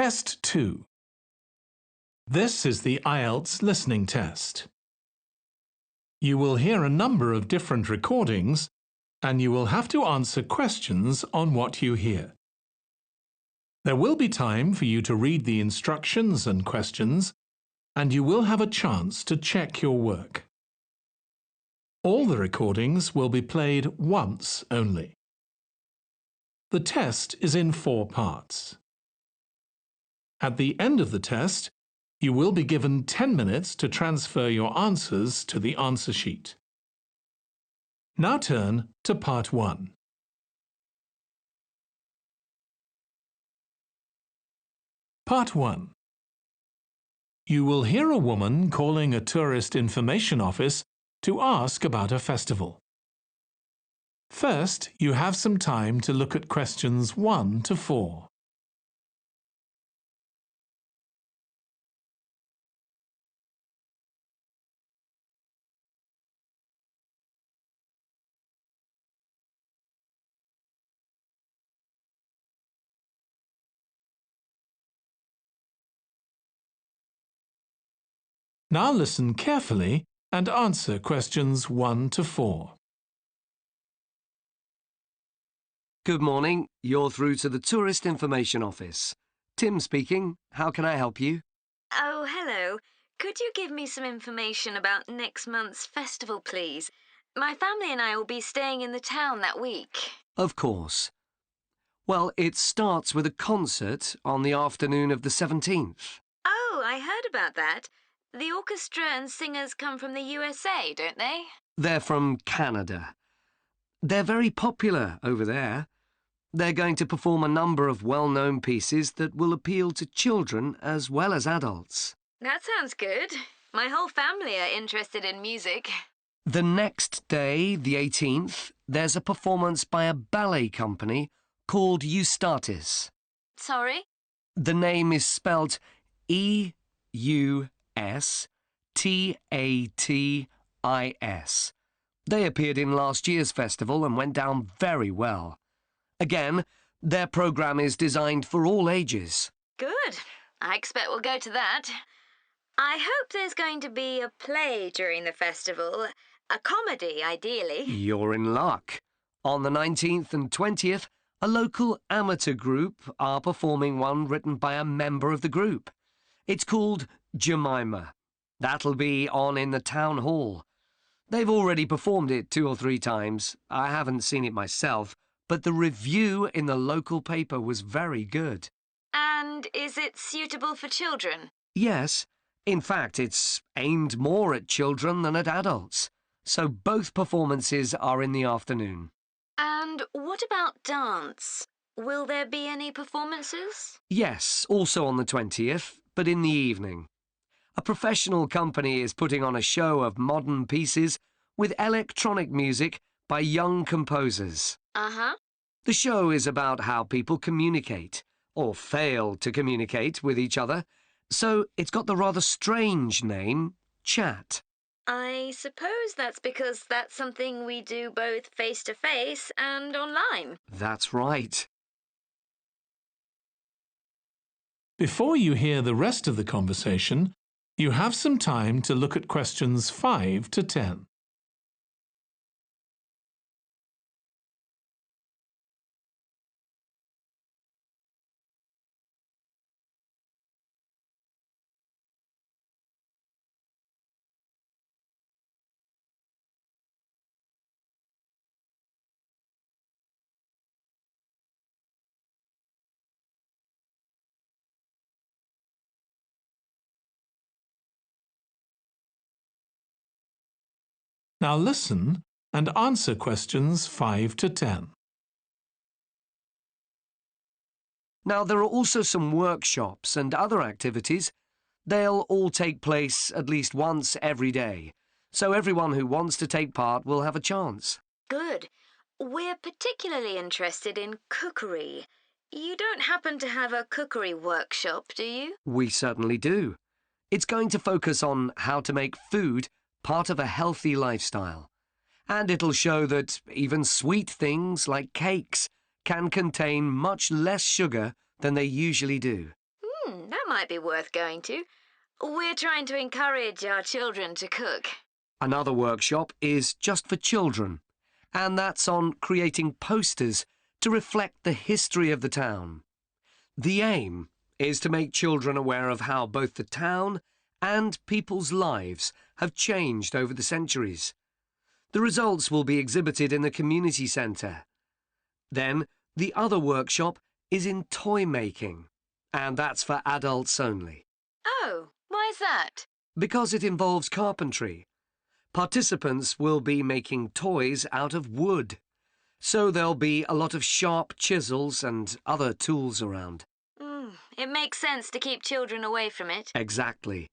Test 2. This is the IELTS listening test. You will hear a number of different recordings and you will have to answer questions on what you hear. There will be time for you to read the instructions and questions, and you will have a chance to check your work. All the recordings will be played once only. The test is in 4 parts. At the end of the test, you will be given 10 minutes to transfer your answers to the answer sheet. Now turn to Part 1. Part 1. You will hear a woman calling a tourist information office to ask about a festival. First, you have some time to look at questions 1 to 4. Now listen carefully and answer questions 1 to 4. Good morning. You're through to the Tourist Information Office. Tim speaking. How can I help you? Oh, hello. Could you give me some information about next month's festival, please? My family and I will be staying in the town that week. Of course. Well, it starts with a concert on the afternoon of the 17th. Oh, I heard about that. The orchestra and singers come from the USA, don't they? They're from Canada. They're very popular over there. They're going to perform a number of well-known pieces that will appeal to children as well as adults. That sounds good. My whole family are interested in music. The next day, the 18th, there's a performance by a ballet company called Eustatis. Sorry? The name is spelled E-U-S-T-A-T-I-S. They appeared in last year's festival and went down very well. Again, their programme is designed for all ages. Good. I expect we'll go to that. I hope there's going to be a play during the festival. A comedy, ideally. You're in luck. On the 19th and 20th, a local amateur group are performing one written by a member of the group. It's called Jemima. That'll be on in the town hall. They've already performed it 2 or 3 times. I haven't seen it myself, but the review in the local paper was very good. And is it suitable for children? Yes. In fact, it's aimed more at children than at adults. So both performances are in the afternoon. And what about dance? Will there be any performances? Yes, also on the 20th, but in the evening. A professional company is putting on a show of modern pieces with electronic music by young composers. Uh-huh. The show is about how people communicate, or fail to communicate with each other, so it's got the rather strange name, Chat. I suppose that's because that's something we do both face-to-face and online. That's right. Before you hear the rest of the conversation, you have some time to look at questions 5 to 10. Now listen and answer questions 5 to 10. Now, there are also some workshops and other activities. They'll all take place at least once every day, so everyone who wants to take part will have a chance. Good. We're particularly interested in cookery. You don't happen to have a cookery workshop, do you? We certainly do. It's going to focus on how to make food part of a healthy lifestyle. And it'll show that even sweet things like cakes can contain much less sugar than they usually do. might be worth going to. We're trying to encourage our children to cook. Another workshop is just for children, and that's on creating posters to reflect the history of the town. The aim is to make children aware of how both the town and people's lives have changed over the centuries. The results will be exhibited in the community centre. Then, the other workshop is in toy making, and that's for adults only. Oh, why's that? Because it involves carpentry. Participants will be making toys out of wood, so there'll be a lot of sharp chisels and other tools around. It makes sense to keep children away from it. Exactly.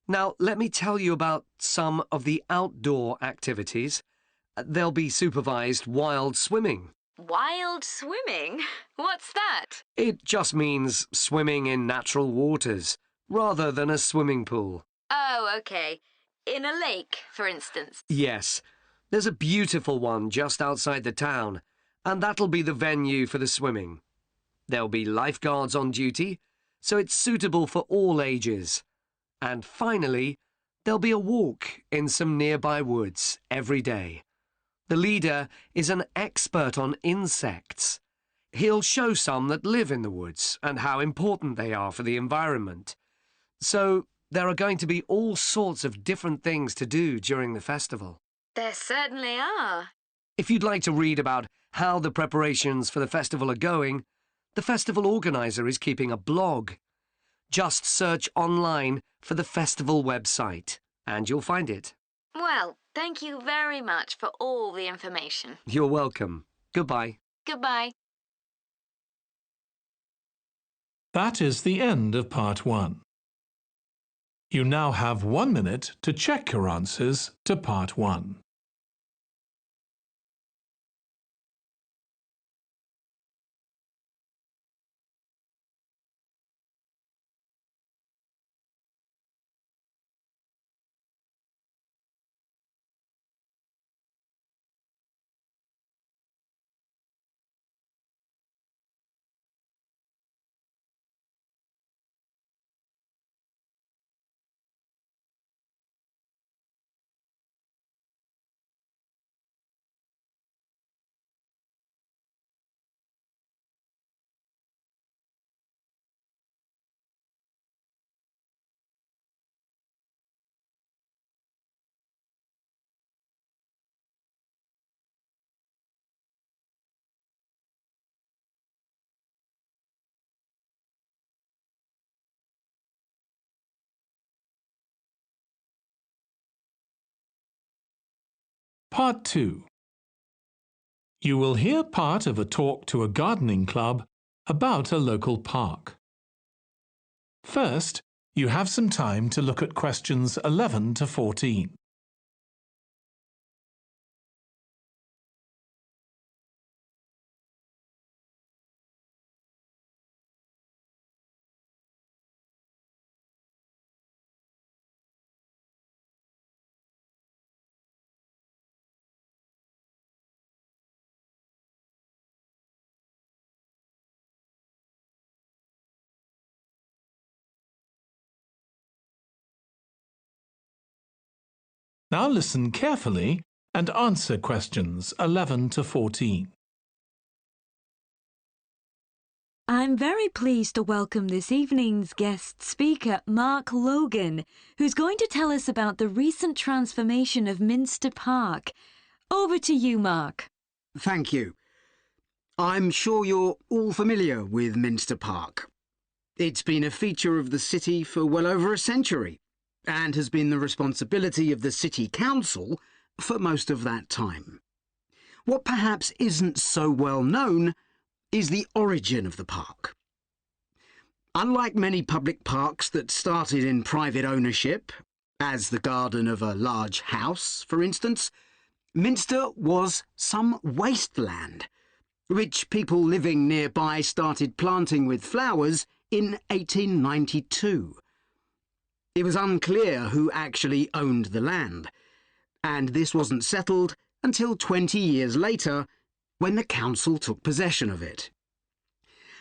Now, let me tell you about some of the outdoor activities. There'll be supervised wild swimming. Wild swimming? What's that? It just means swimming in natural waters, rather than a swimming pool. Oh, okay. In a lake, for instance. Yes, there's a beautiful one just outside the town, and that'll be the venue for the swimming. There'll be lifeguards on duty, so it's suitable for all ages. And finally, there'll be a walk in some nearby woods every day. The leader is an expert on insects. He'll show some that live in the woods and how important they are for the environment. So there are going to be all sorts of different things to do during the festival. There certainly are. If you'd like to read about how the preparations for the festival are going, the festival organizer is keeping a blog. Just search online for the festival website, and you'll find it. Well, thank you very much for all the information. You're welcome. Goodbye. Goodbye. That is the end of Part 1. You now have 1 minute to check your answers to Part 1. Part 2. You will hear part of a talk to a gardening club about a local park. First, you have some time to look at questions 11 to 14. Now listen carefully and answer questions 11 to 14. I'm very pleased to welcome this evening's guest speaker, Mark Logan, who's going to tell us about the recent transformation of Minster Park. Over to you, Mark. Thank you. I'm sure you're all familiar with Minster Park. It's been a feature of the city for well over a century and has been the responsibility of the City Council for most of that time. What perhaps isn't so well known is the origin of the park. Unlike many public parks that started in private ownership, as the garden of a large house, for instance, Minster was some wasteland, which people living nearby started planting with flowers in 1892. It was unclear who actually owned the land, and this wasn't settled until 20 years later, when the council took possession of it.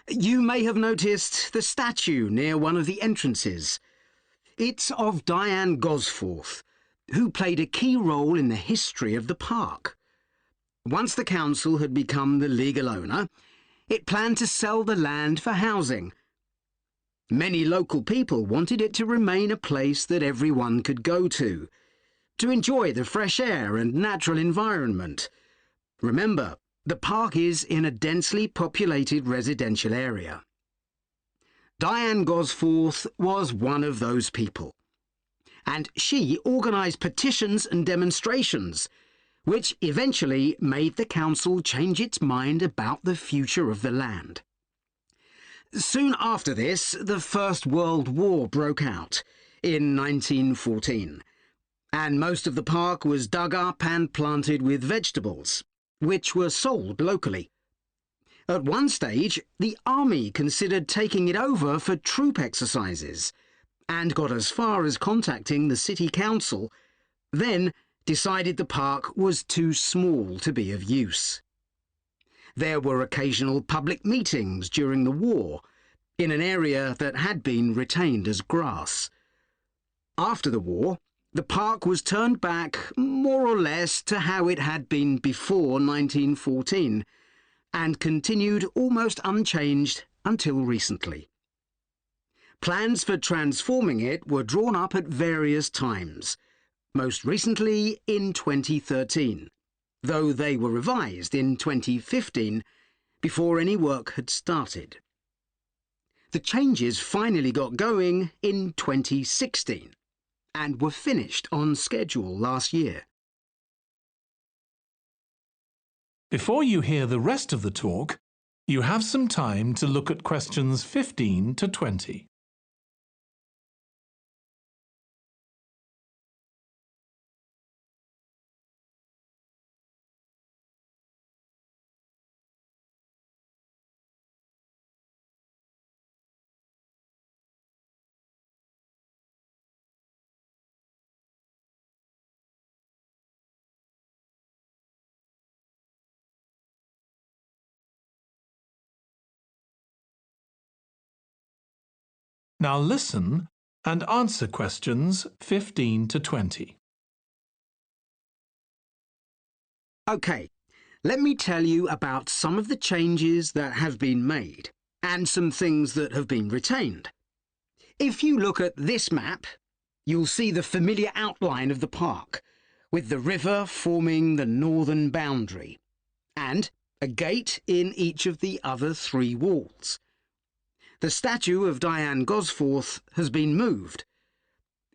You may have noticed the statue near one of the entrances. It's of Diane Gosforth, who played a key role in the history of the park. Once the council had become the legal owner, it planned to sell the land for housing. Many local people wanted it to remain a place that everyone could go to enjoy the fresh air and natural environment. Remember, the park is in a densely populated residential area. Diane Gosforth was one of those people, and she organised petitions and demonstrations, which eventually made the council change its mind about the future of the land. Soon after this, the First World War broke out in 1914, and most of the park was dug up and planted with vegetables, which were sold locally. At one stage, the army considered taking it over for troop exercises, and got as far as contacting the city council, then decided the park was too small to be of use. There were occasional public meetings during the war, in an area that had been retained as grass. After the war, the park was turned back more or less to how it had been before 1914, and continued almost unchanged until recently. Plans for transforming it were drawn up at various times, most recently in 2013, though they were revised in 2015 before any work had started. The changes finally got going in 2016 and were finished on schedule last year. Before you hear the rest of the talk, you have some time to look at questions 15 to 20. Now listen and answer questions 15 to 20. OK, let me tell you about some of the changes that have been made and some things that have been retained. If you look at this map, you'll see the familiar outline of the park, with the river forming the northern boundary, and a gate in each of the other three walls. The statue of Diane Gosforth has been moved.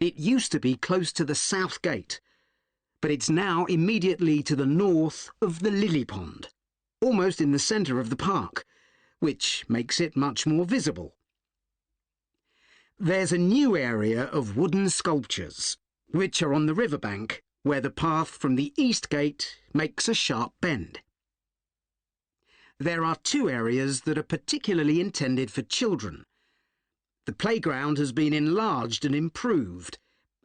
It used to be close to the south gate, but it's now immediately to the north of the lily pond, almost in the centre of the park, which makes it much more visible. There's a new area of wooden sculptures, which are on the riverbank, where the path from the east gate makes a sharp bend. There are two areas that are particularly intended for children. The playground has been enlarged and improved,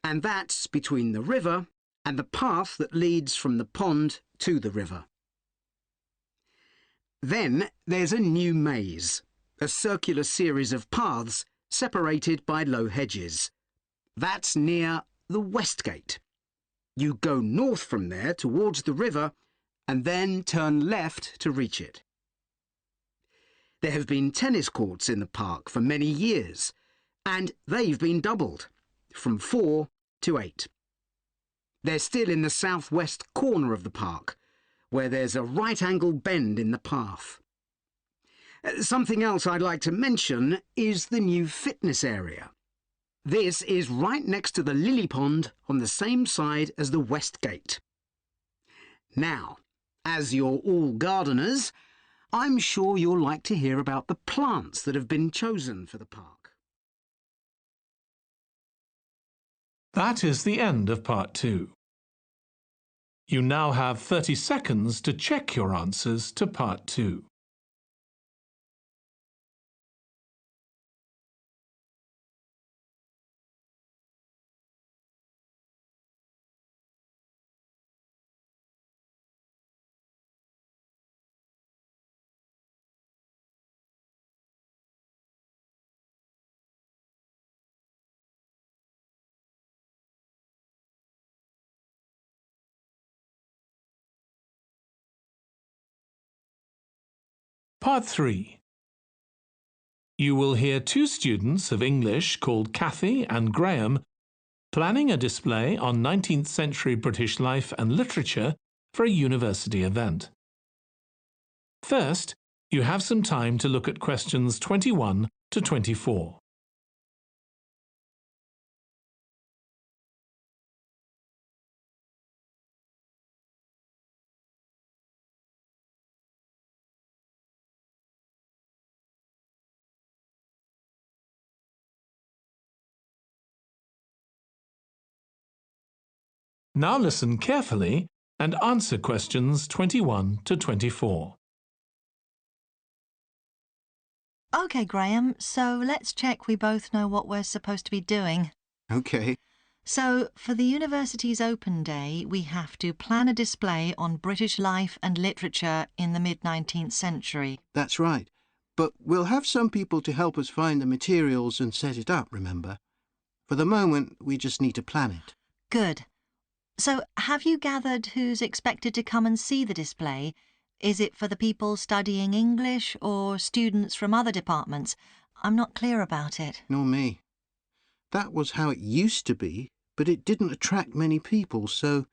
and that's between the river and the path that leads from the pond to the river. Then there's a new maze, a circular series of paths separated by low hedges. That's near the west gate. You go north from there towards the river and then turn left to reach it. There have been tennis courts in the park for many years, and they've been doubled, from 4 to 8. They're still in the southwest corner of the park, where there's a right-angle bend in the path. Something else I'd like to mention is the new fitness area. This is right next to the lily pond on the same side as the west gate. Now, as you're all gardeners, I'm sure you'll like to hear about the plants that have been chosen for the park. That is the end of part 2. You now have 30 seconds to check your answers to part 2. Part 3. You will hear two students of English called Kathy and Graham planning a display on 19th century British life and literature for a university event. First, you have some time to look at questions 21 to 24. Now listen carefully and answer questions 21 to 24. OK, Graham, so let's check we both know what we're supposed to be doing. OK. So, for the university's open day, we have to plan a display on British life and literature in the mid-19th century. That's right. But we'll have some people to help us find the materials and set it up, remember? For the moment, we just need to plan it. Good. So, have you gathered who's expected to come and see the display? Is it for the people studying English or students from other departments? I'm not clear about it. Nor me. That was how it used to be, but it didn't attract many people, so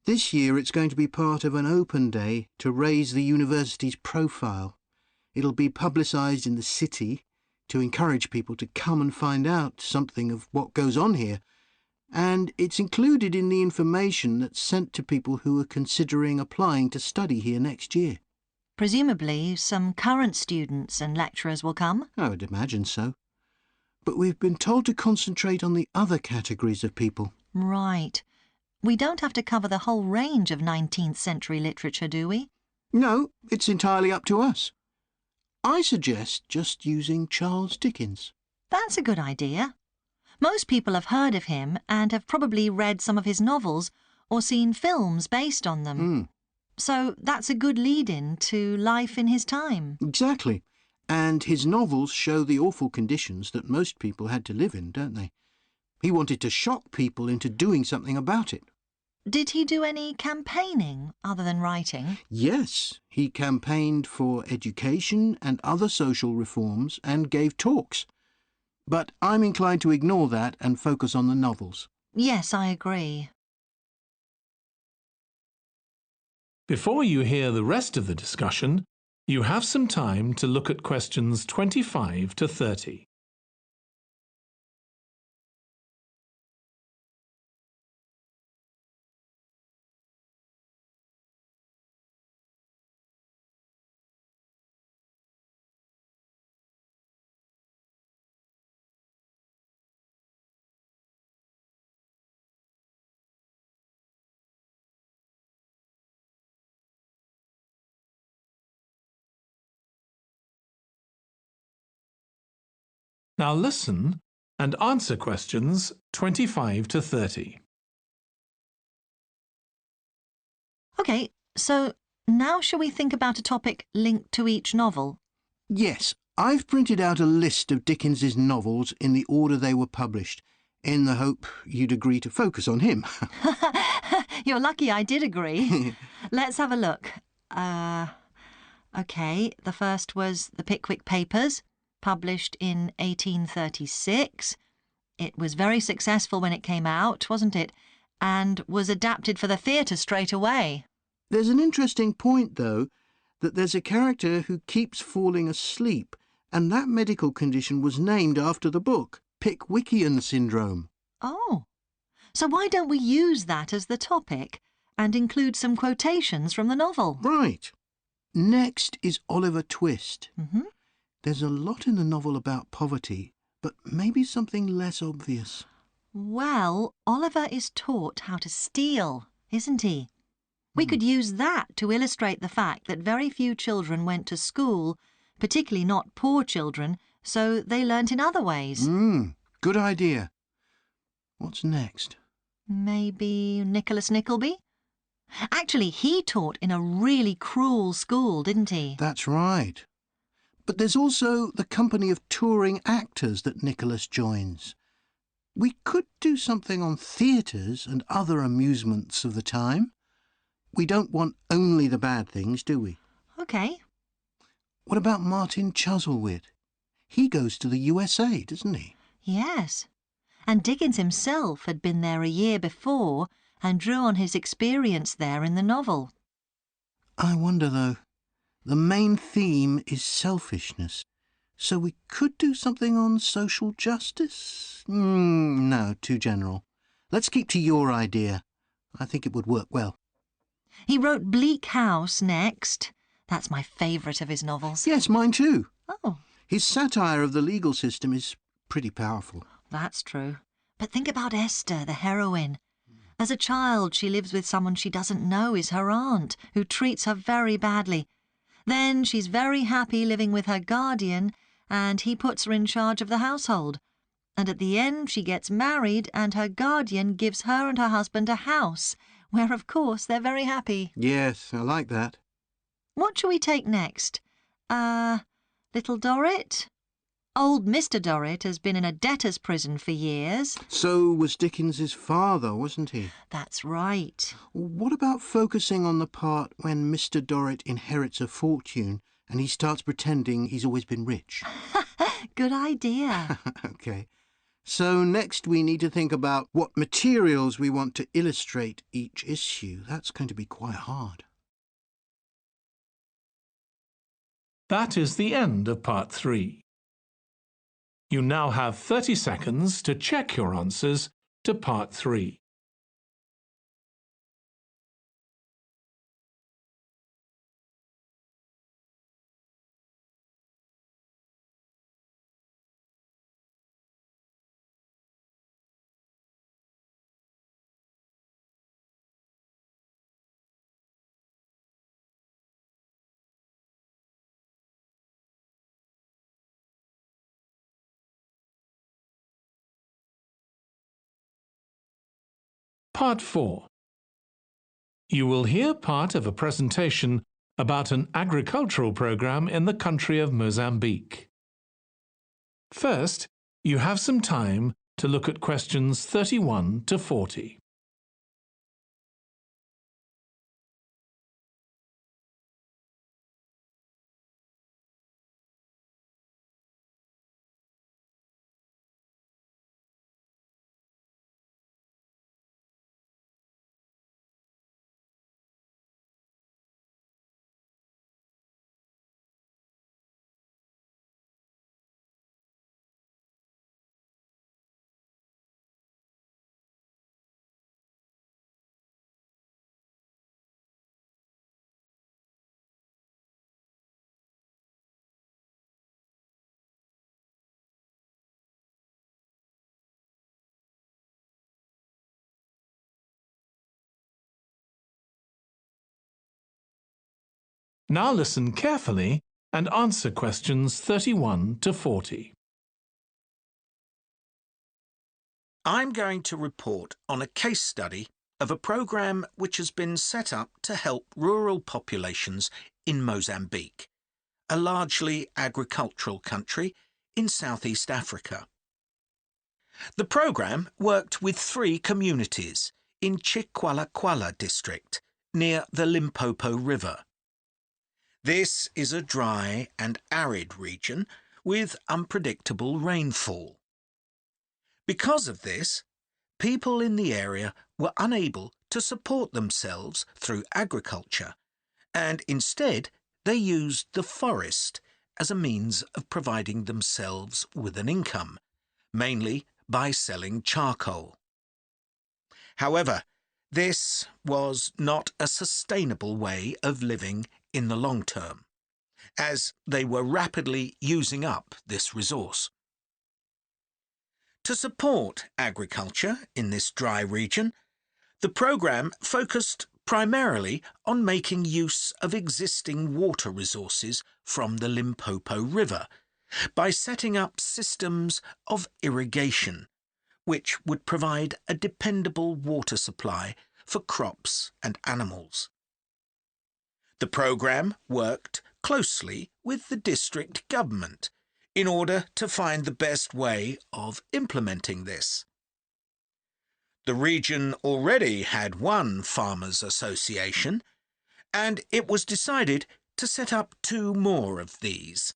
this year it's going to be part of an open day to raise the university's profile. It'll be publicised in the city to encourage people to come and find out something of what goes on here. And it's included in the information that's sent to people who are considering applying to study here next year. Presumably, some current students and lecturers will come? I would imagine so. But we've been told to concentrate on the other categories of people. Right. We don't have to cover the whole range of 19th century literature, do we? No, it's entirely up to us. I suggest just using Charles Dickens. That's a good idea. Most people have heard of him and have probably read some of his novels or seen films based on them. So that's a good lead-in to life in his time. Exactly. And his novels show the awful conditions that most people had to live in, don't they? He wanted to shock people into doing something about it. Did he do any campaigning other than writing? Yes, he campaigned for education and other social reforms and gave talks. But I'm inclined to ignore that and focus on the novels. Yes, I agree. Before you hear the rest of the discussion, you have some time to look at questions 25 to 30. Now listen and answer questions 25 to 30. OK, so now shall we think about a topic linked to each novel? Yes, I've printed out a list of Dickens's novels in the order they were published, in the hope you'd agree to focus on him. You're lucky I did agree. Let's have a look. OK, the first was The Pickwick Papers, published in 1836. It was very successful when it came out, wasn't it? And was adapted for the theatre straight away. There's an interesting point, though, that there's a character who keeps falling asleep, and that medical condition was named after the book, Pickwickian syndrome. Oh, so why don't we use that as the topic and include some quotations from the novel? Right. Next is Oliver Twist. Mm-hmm. There's a lot in the novel about poverty, but maybe something less obvious. Well, Oliver is taught how to steal, isn't he? We could use that to illustrate the fact that very few children went to school, particularly not poor children, so they learnt in other ways. Good idea. What's next? Maybe Nicholas Nickleby? Actually, he taught in a really cruel school, didn't he? That's right. But there's also the company of touring actors that Nicholas joins. We could do something on theatres and other amusements of the time. We don't want only the bad things, do we? OK. What about Martin Chuzzlewit? He goes to the USA, doesn't he? Yes. And Dickens himself had been there a year before and drew on his experience there in the novel. I wonder, though. The main theme is selfishness. So we could do something on social justice? No, too general. Let's keep to your idea. I think it would work well. He wrote Bleak House next. That's my favourite of his novels. Yes, mine too. Oh, His satire of the legal system is pretty powerful. that's true. But think about Esther, the heroine. As a child, she lives with someone she doesn't know is her aunt, who treats her very badly. Then she's very happy living with her guardian, and he puts her in charge of the household. And at the end, she gets married, and her guardian gives her and her husband a house, where, of course, they're very happy. Yes, I like that. What shall we take next? Little Dorrit? Old Mr. Dorrit has been in a debtor's prison for years. So was Dickens's father, wasn't he? That's right. What about focusing on the part when Mr. Dorrit inherits a fortune and he starts pretending he's always been rich? Good idea. OK. So next we need to think about what materials we want to illustrate each issue. That's going to be quite hard. That is the end of part 3. You now have 30 seconds to check your answers to part 3. Part 4. You will hear part of a presentation about an agricultural program in the country of Mozambique. First, you have some time to look at questions 31 to 40. Now listen carefully and answer questions 31 to 40. I'm going to report on a case study of a program which has been set up to help rural populations in Mozambique, a largely agricultural country in Southeast Africa. The program worked with 3 communities in Chikwalakwala district near the Limpopo River. This is a dry and arid region with unpredictable rainfall. Because of this, people in the area were unable to support themselves through agriculture, and instead they used the forest as a means of providing themselves with an income, mainly by selling charcoal. However, this was not a sustainable way of living in the long term, as they were rapidly using up this resource. To support agriculture in this dry region, the program focused primarily on making use of existing water resources from the Limpopo River by setting up systems of irrigation, which would provide a dependable water supply for crops and animals. The program worked closely with the district government in order to find the best way of implementing this. The region already had one farmers' association, and it was decided to set up 2 more of these.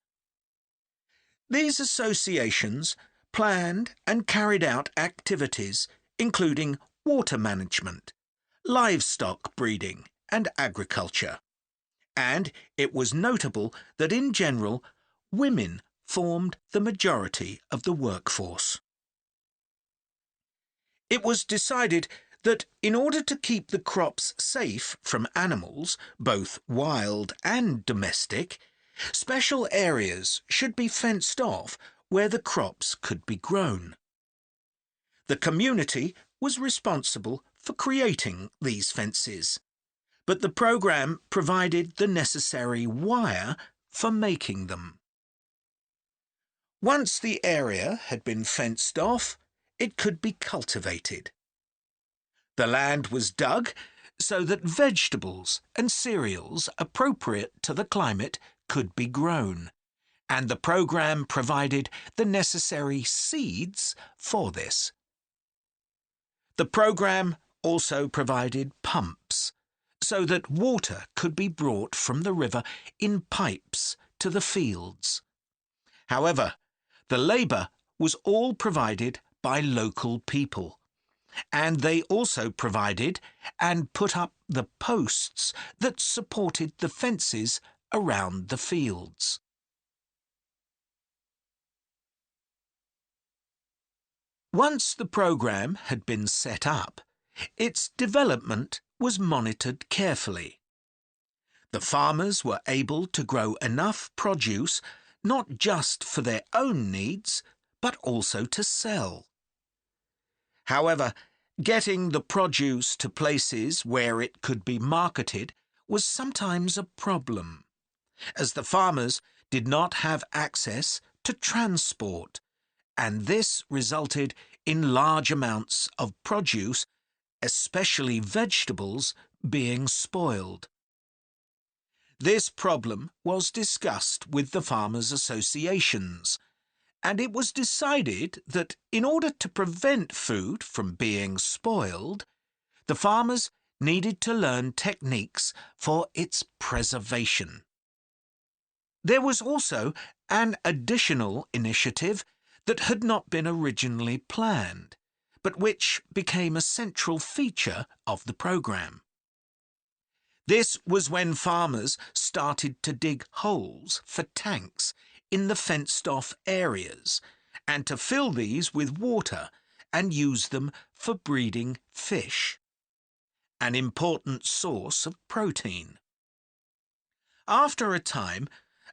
These associations planned and carried out activities including water management, livestock breeding and agriculture. And it was notable that in general, women formed the majority of the workforce. It was decided that in order to keep the crops safe from animals, both wild and domestic, special areas should be fenced off where the crops could be grown. The community was responsible for creating these fences, but the programme provided the necessary wire for making them. Once the area had been fenced off, it could be cultivated. The land was dug so that vegetables and cereals appropriate to the climate could be grown, and the programme provided the necessary seeds for this. The programme also provided pumps so that water could be brought from the river in pipes to the fields. However, the labour was all provided by local people, and they also provided and put up the posts that supported the fences around the fields. Once the programme had been set up, its development was monitored carefully. The farmers were able to grow enough produce not just for their own needs, but also to sell. However, getting the produce to places where it could be marketed was sometimes a problem, as the farmers did not have access to transport, and this resulted in large amounts of produce, especially vegetables, being spoiled. This problem was discussed with the farmers' associations, and it was decided that in order to prevent food from being spoiled, the farmers needed to learn techniques for its preservation. There was also an additional initiative that had not been originally planned, but which became a central feature of the programme. This was when farmers started to dig holes for tanks in the fenced-off areas and to fill these with water and use them for breeding fish, an important source of protein. After a time,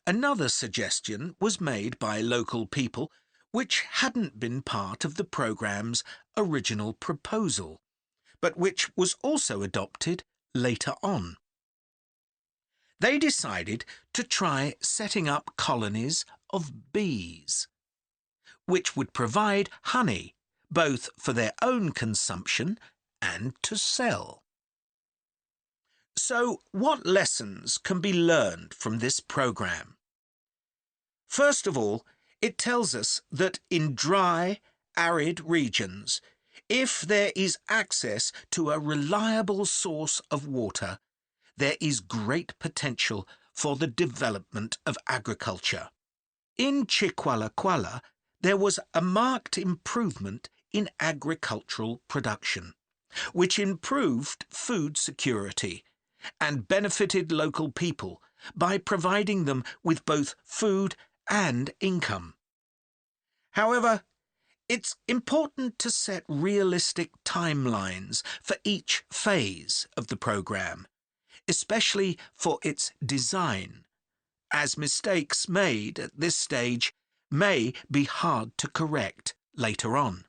another suggestion was made by local people which hadn't been part of the programme's original proposal, but which was also adopted later on. They decided to try setting up colonies of bees, which would provide honey both for their own consumption and to sell. So, what lessons can be learned from this programme? First of all, it tells us that in dry, arid regions, if there is access to a reliable source of water, there is great potential for the development of agriculture. In Chiqualaquala, there was a marked improvement in agricultural production, which improved food security and benefited local people by providing them with both food and income. However, it's important to set realistic timelines for each phase of the programme, especially for its design, as mistakes made at this stage may be hard to correct later on.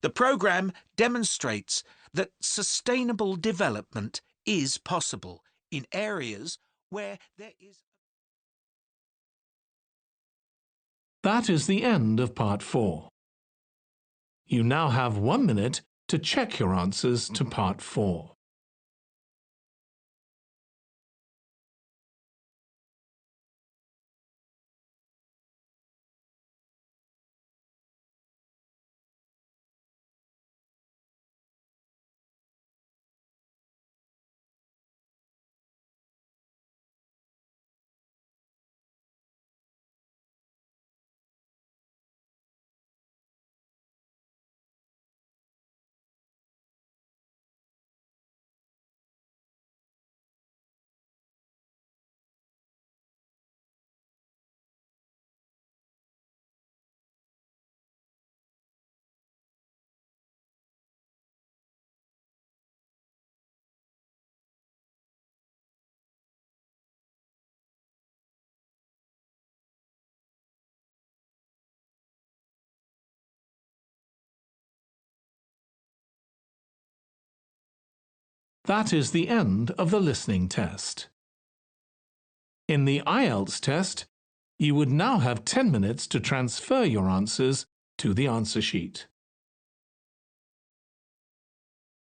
The programme demonstrates that sustainable development is possible in areas where there is... That is the end of part 4. You now have 1 minute to check your answers to part 4. That is the end of the listening test. In the IELTS test, you would now have 10 minutes to transfer your answers to the answer sheet.